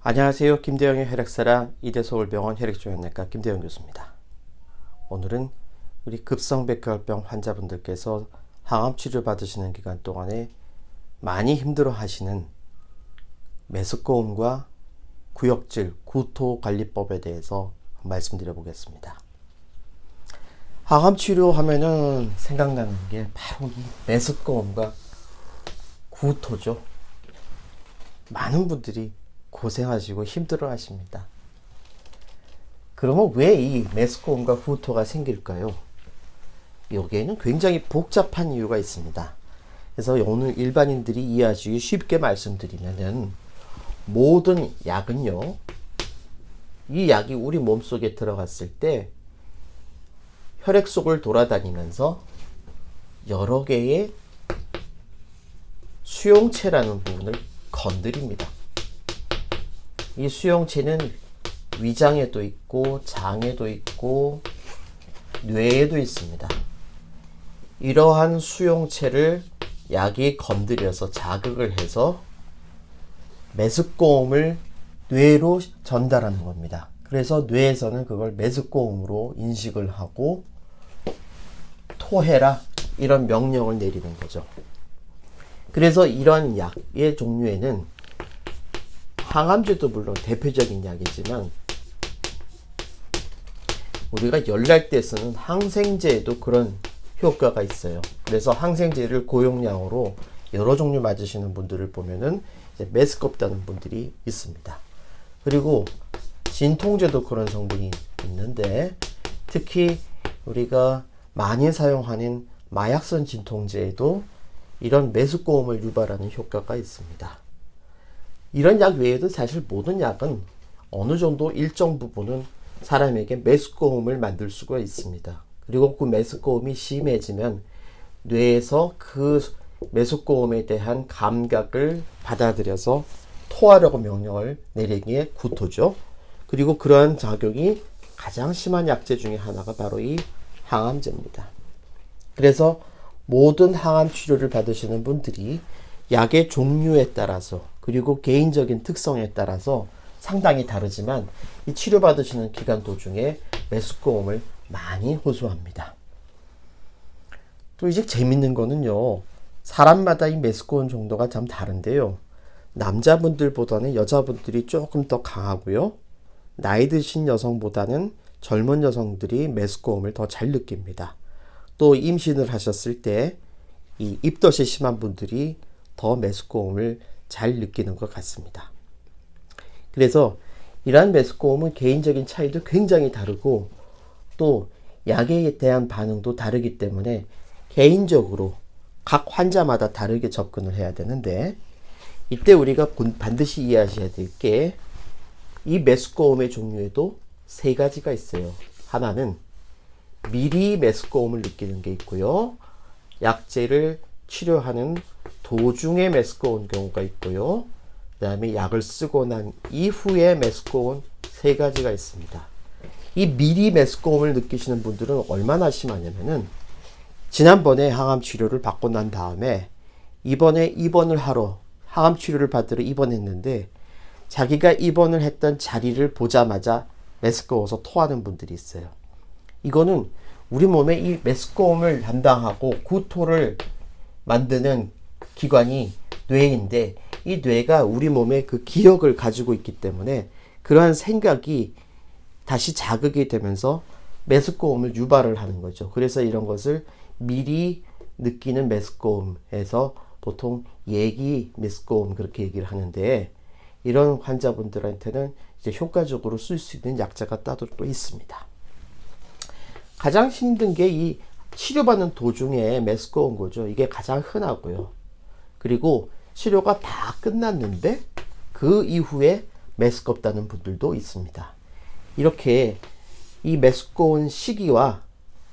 안녕하세요. 김대영의 혈액사랑 이대서울병원 혈액종양내과 김대영 교수입니다. 오늘은 우리 급성백혈병 환자분들께서 항암 치료 받으시는 기간 동안에 많이 힘들어 하시는 메스꺼움과 구역질, 구토관리법에 대해서 말씀드려 보겠습니다. 항암 치료하면은 생각나는 게 바로 이 메스꺼움과 구토죠. 많은 분들이 고생하시고 힘들어 하십니다. 그러면 왜 이 메스꺼움과 구토가 생길까요? 여기에는 굉장히 복잡한 이유가 있습니다. 그래서 오늘 일반인들이 이해하시기 쉽게 말씀드리면은 모든 약은요, 이 약이 우리 몸속에 들어갔을 때 혈액 속을 돌아다니면서 여러 개의 수용체라는 부분을 건드립니다. 이 수용체는 위장에도 있고 장에도 있고 뇌에도 있습니다. 이러한 수용체를 약이 건드려서 자극을 해서 메스꺼움을 뇌로 전달하는 겁니다. 그래서 뇌에서는 그걸 메스꺼움으로 인식을 하고 토해라 이런 명령을 내리는 거죠. 그래서 이런 약의 종류에는 항암제도 물론 대표적인 약이지만 우리가 열날 때 쓰는 항생제에도 그런 효과가 있어요. 그래서 항생제를 고용량으로 여러 종류 맞으시는 분들을 보면은 이제 메스껍다는 분들이 있습니다. 그리고 진통제도 그런 성분이 있는데 특히 우리가 많이 사용하는 마약성 진통제에도 이런 메스꺼움을 유발하는 효과가 있습니다. 이런 약 외에도 사실 모든 약은 어느 정도 일정 부분은 사람에게 메스꺼움을 만들 수가 있습니다. 그리고 그 메스꺼움이 심해지면 뇌에서 그 메스꺼움에 대한 감각을 받아들여서 토하라고 명령을 내리기에 구토죠. 그리고 그러한 작용이 가장 심한 약제 중에 하나가 바로 이 항암제입니다. 그래서 모든 항암 치료를 받으시는 분들이 약의 종류에 따라서 그리고 개인적인 특성에 따라서 상당히 다르지만 이 치료받으시는 기간 도중에 메스꺼움을 많이 호소합니다. 또 이제 재밌는 거는요, 사람마다 이 메스꺼움 정도가 참 다른데요, 남자분들보다는 여자분들이 조금 더 강하고요, 나이 드신 여성보다는 젊은 여성들이 메스꺼움을 더 잘 느낍니다. 또 임신을 하셨을 때 이 입덧이 심한 분들이 더 메스꺼움을 잘 느끼는 것 같습니다. 그래서 이러한 메스꺼움은 개인적인 차이도 굉장히 다르고 또 약에 대한 반응도 다르기 때문에 개인적으로 각 환자마다 다르게 접근을 해야 되는데, 이때 우리가 반드시 이해하셔야 될 게 이 메스꺼움의 종류에도 세 가지가 있어요. 하나는 미리 메스꺼움을 느끼는 게 있고요, 약제를 치료하는 도중에 메스꺼운 경우가 있고요, 그 다음에 약을 쓰고 난 이후에 메스꺼운 세 가지가 있습니다. 이 미리 메스꺼움을 느끼시는 분들은 얼마나 심하냐면은 지난번에 항암 치료를 받고 난 다음에 이번에 입원을 하러 항암 치료를 받으러 입원했는데 자기가 입원을 했던 자리를 보자마자 메스꺼워서 토하는 분들이 있어요. 이거는 우리 몸에 이 메스꺼움을 담당하고 구토를 만드는 기관이 뇌인데 이 뇌가 우리 몸의 그 기억을 가지고 있기 때문에 그러한 생각이 다시 자극이 되면서 메스꺼움을 유발을 하는 거죠. 그래서 이런 것을 미리 느끼는 메스꺼움에서 보통 예기 메스꺼움 그렇게 얘기를 하는데, 이런 환자분들한테는 이제 효과적으로 쓸 수 있는 약자가 따로 또 있습니다. 가장 힘든 게 이 치료받는 도중에 메스꺼운 거죠. 이게 가장 흔하고요. 그리고 치료가 다 끝났는데 그 이후에 메스껍다는 분들도 있습니다. 이렇게 이 메스꺼운 시기와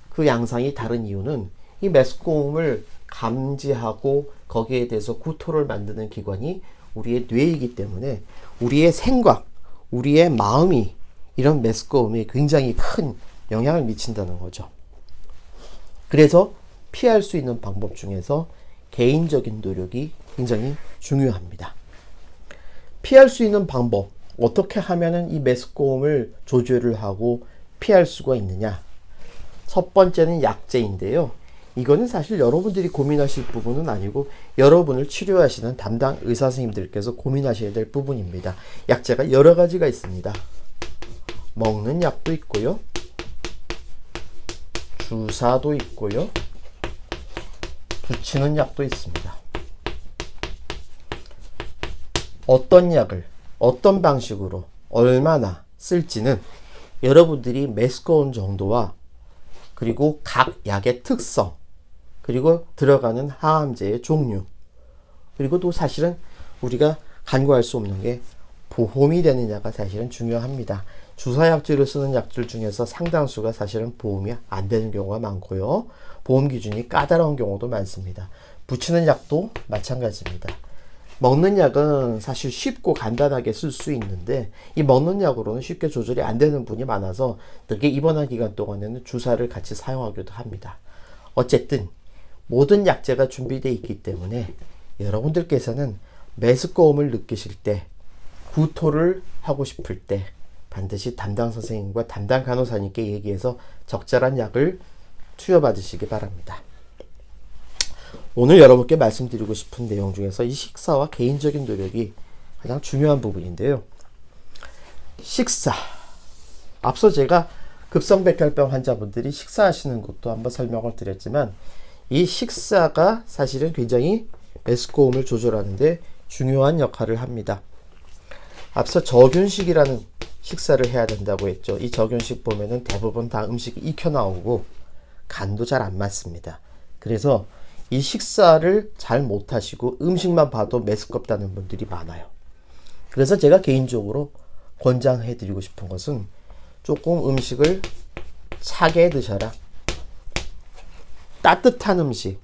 그 양상이 다른 이유는 이 메스꺼움을 감지하고 거기에 대해서 구토를 만드는 기관이 우리의 뇌이기 때문에 우리의 생각, 우리의 마음이 이런 메스꺼움에 굉장히 큰 영향을 미친다는 거죠. 그래서 피할 수 있는 방법 중에서 개인적인 노력이 굉장히 중요합니다. 피할 수 있는 방법, 어떻게 하면은 이 메스꺼움을 조절을 하고 피할 수가 있느냐? 첫 번째는 약제인데요. 이거는 사실 여러분들이 고민하실 부분은 아니고 여러분을 치료하시는 담당 의사 선생님들께서 고민하셔야 될 부분입니다. 약제가 여러 가지가 있습니다. 먹는 약도 있고요. 주사도 있고요. 붙이는 약도 있습니다. 어떤 약을 어떤 방식으로 얼마나 쓸지는 여러분들이 메스꺼운 정도와 그리고 각 약의 특성, 그리고 들어가는 항암제의 종류, 그리고 또 사실은 우리가 간과할 수 없는 게 보험이 되느냐가 사실은 중요합니다. 주사약제를 쓰는 약들 중에서 상당수가 사실은 보험이 안 되는 경우가 많고요. 보험 기준이 까다로운 경우도 많습니다. 붙이는 약도 마찬가지입니다. 먹는 약은 사실 쉽고 간단하게 쓸 수 있는데 이 먹는 약으로는 쉽게 조절이 안 되는 분이 많아서 특히 입원한 기간 동안에는 주사를 같이 사용하기도 합니다. 어쨌든 모든 약제가 준비되어 있기 때문에 여러분들께서는 메스꺼움을 느끼실 때, 구토를 하고 싶을 때 반드시 담당 선생님과 담당 간호사님께 얘기해서 적절한 약을 투여받으시기 바랍니다. 오늘 여러분께 말씀드리고 싶은 내용 중에서 이 식사와 개인적인 노력이 가장 중요한 부분인데요. 식사. 앞서 제가 급성백혈병 환자분들이 식사하시는 것도 한번 설명을 드렸지만 이 식사가 사실은 굉장히 메스꺼움을 조절하는데 중요한 역할을 합니다. 앞서 저균식이라는 식사를 해야 된다고 했죠. 이 저균식 보면은 대부분 다 음식이 익혀 나오고 간도 잘 안 맞습니다. 그래서 이 식사를 잘 못하시고 음식만 봐도 메스껍다는 분들이 많아요. 그래서 제가 개인적으로 권장해 드리고 싶은 것은 조금 음식을 차게 드셔라. 따뜻한 음식,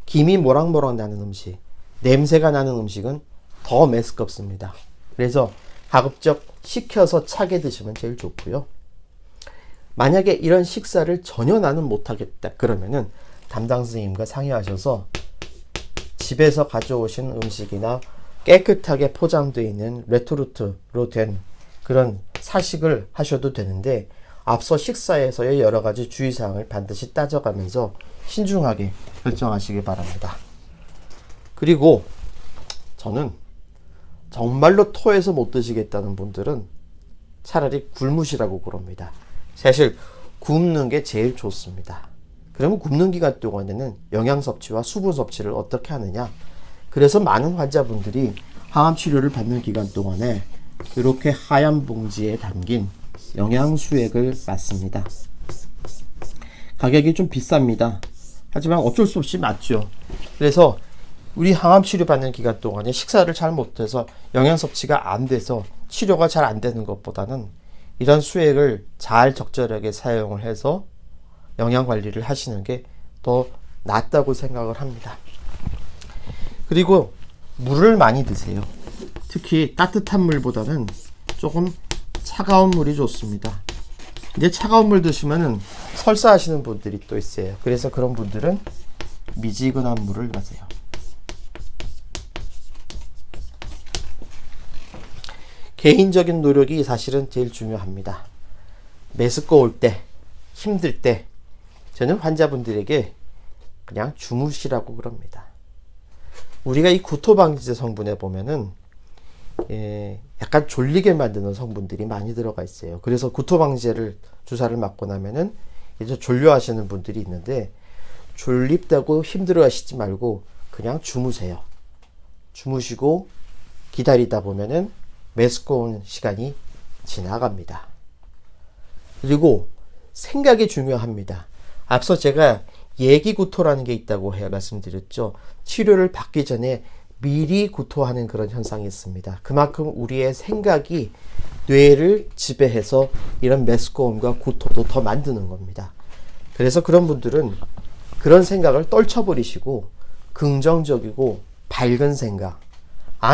김이 모락모락 나는 음식, 냄새가 나는 음식은 더 메스껍습니다. 그래서 가급적 식혀서 차게 드시면 제일 좋고요. 만약에 이런 식사를 전혀 나는 못하겠다 그러면은 담당 선생님과 상의하셔서 집에서 가져오신 음식이나 깨끗하게 포장되어 있는 레토르트로 된 그런 사식을 하셔도 되는데 앞서 식사에서의 여러 가지 주의사항을 반드시 따져가면서 신중하게 결정하시기 바랍니다. 그리고 저는 정말로 토해서 못 드시겠다는 분들은 차라리 굶으시라고 그럽니다. 사실 굶는 게 제일 좋습니다. 그러면 굶는 기간 동안에는 영양 섭취와 수분 섭취를 어떻게 하느냐? 그래서 많은 환자분들이 항암 치료를 받는 기간 동안에 이렇게 하얀 봉지에 담긴 영양수액을 맞습니다. 가격이 좀 비쌉니다. 하지만 어쩔 수 없이 맞죠. 그래서 우리 항암 치료 받는 기간 동안에 식사를 잘 못해서 영양 섭취가 안 돼서 치료가 잘 안 되는 것보다는 이런 수액을 잘 적절하게 사용을 해서 영양 관리를 하시는 게 더 낫다고 생각을 합니다. 그리고 물을 많이 드세요. 특히 따뜻한 물보다는 조금 차가운 물이 좋습니다. 근데 차가운 물 드시면은 설사하시는 분들이 또 있어요. 그래서 그런 분들은 미지근한 물을 마세요. 개인적인 노력이 사실은 제일 중요합니다. 메스꺼울 때, 힘들 때 저는 환자분들에게 그냥 주무시라고 그럽니다. 우리가 이 구토방지제 성분에 보면은 약간 졸리게 만드는 성분들이 많이 들어가 있어요. 그래서 구토방지제를 주사를 맞고 나면은 이제 졸려하시는 분들이 있는데 졸립다고 힘들어하시지 말고 그냥 주무세요. 주무시고 기다리다 보면은 메스꺼운 시간이 지나갑니다. 그리고 생각이 중요합니다. 앞서 제가 예기구토라는 게 있다고 말씀드렸죠. 치료를 받기 전에 미리 구토하는 그런 현상이 있습니다. 그만큼 우리의 생각이 뇌를 지배해서 이런 메스꺼움과 구토도 더 만드는 겁니다. 그래서 그런 분들은 그런 생각을 떨쳐버리시고 긍정적이고 밝은 생각,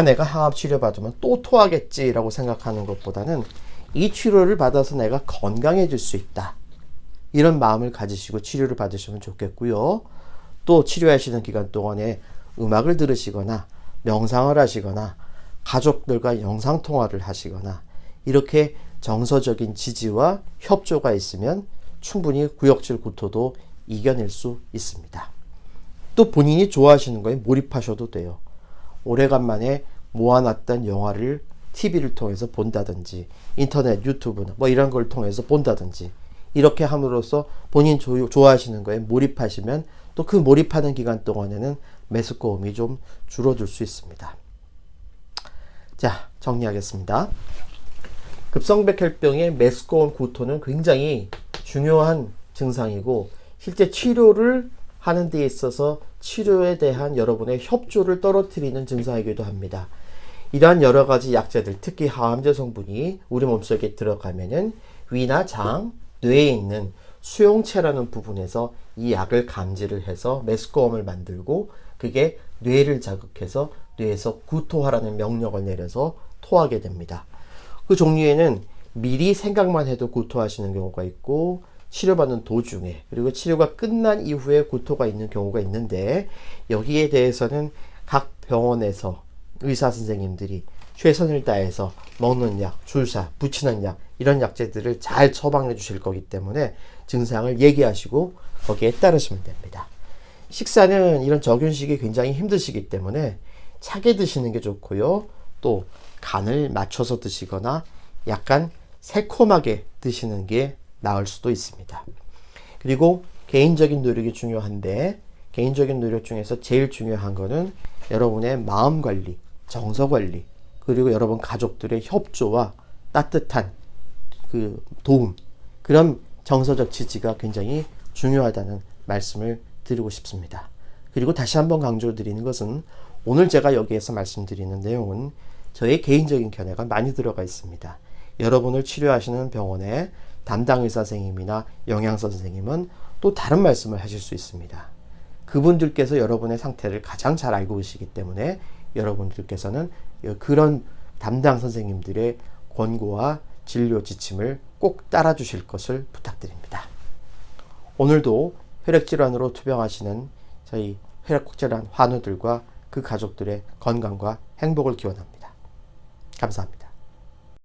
내가 항암 치료 받으면 또 토하겠지라고 생각하는 것보다는 이 치료를 받아서 내가 건강해질 수 있다. 이런 마음을 가지시고 치료를 받으시면 좋겠고요. 또 치료하시는 기간 동안에 음악을 들으시거나 명상을 하시거나 가족들과 영상통화를 하시거나 이렇게 정서적인 지지와 협조가 있으면 충분히 구역질 구토도 이겨낼 수 있습니다. 또 본인이 좋아하시는 거에 몰입하셔도 돼요. 오래간만에 모아놨던 영화를 TV를 통해서 본다든지 인터넷, 유튜브나 뭐 이런 걸 통해서 본다든지 이렇게 함으로써 본인 좋아하시는 거에 몰입하시면 또 그 몰입하는 기간 동안에는 메스꺼움이 좀 줄어들 수 있습니다. 자, 정리하겠습니다. 급성백혈병의 메스꺼움 구토는 굉장히 중요한 증상이고 실제 치료를 하는 데 있어서 치료에 대한 여러분의 협조를 떨어뜨리는 증상이기도 합니다. 이러한 여러 가지 약제들, 특히 항암제 성분이 우리 몸속에 들어가면은 위나 장, 뇌에 있는 수용체라는 부분에서 이 약을 감지를 해서 메스꺼움을 만들고 그게 뇌를 자극해서 뇌에서 구토하라는 명령을 내려서 토하게 됩니다. 그 종류에는 미리 생각만 해도 구토하시는 경우가 있고 치료받는 도중에 그리고 치료가 끝난 이후에 구토가 있는 경우가 있는데 여기에 대해서는 각 병원에서 의사 선생님들이 최선을 다해서 먹는 약, 주사, 붙이는 약 이런 약제들을 잘 처방해 주실 거기 때문에 증상을 얘기하시고 거기에 따르시면 됩니다. 식사는 이런 적윤식이 굉장히 힘드시기 때문에 차게 드시는 게 좋고요. 또 간을 맞춰서 드시거나 약간 새콤하게 드시는 게 나을 수도 있습니다. 그리고 개인적인 노력이 중요한데 개인적인 노력 중에서 제일 중요한 거는 여러분의 마음 관리, 정서 관리, 그리고 여러분 가족들의 협조와 따뜻한 그 도움, 그런 정서적 지지가 굉장히 중요하다는 말씀을 드리고 싶습니다. 그리고 다시 한번 강조드리는 것은 오늘 제가 여기에서 말씀드리는 내용은 저의 개인적인 견해가 많이 들어가 있습니다. 여러분을 치료하시는 병원의 담당 의사 선생님이나 영양사 선생님은 또 다른 말씀을 하실 수 있습니다. 그분들께서 여러분의 상태를 가장 잘 알고 계시기 때문에 여러분들께서는 그런 담당 선생님들의 권고와 진료 지침을 꼭 따라 주실 것을 부탁드립니다. 오늘도 혈액질환으로 투병하시는 저희 혈액질환 환우들과 그 가족들의 건강과 행복을 기원합니다. 감사합니다.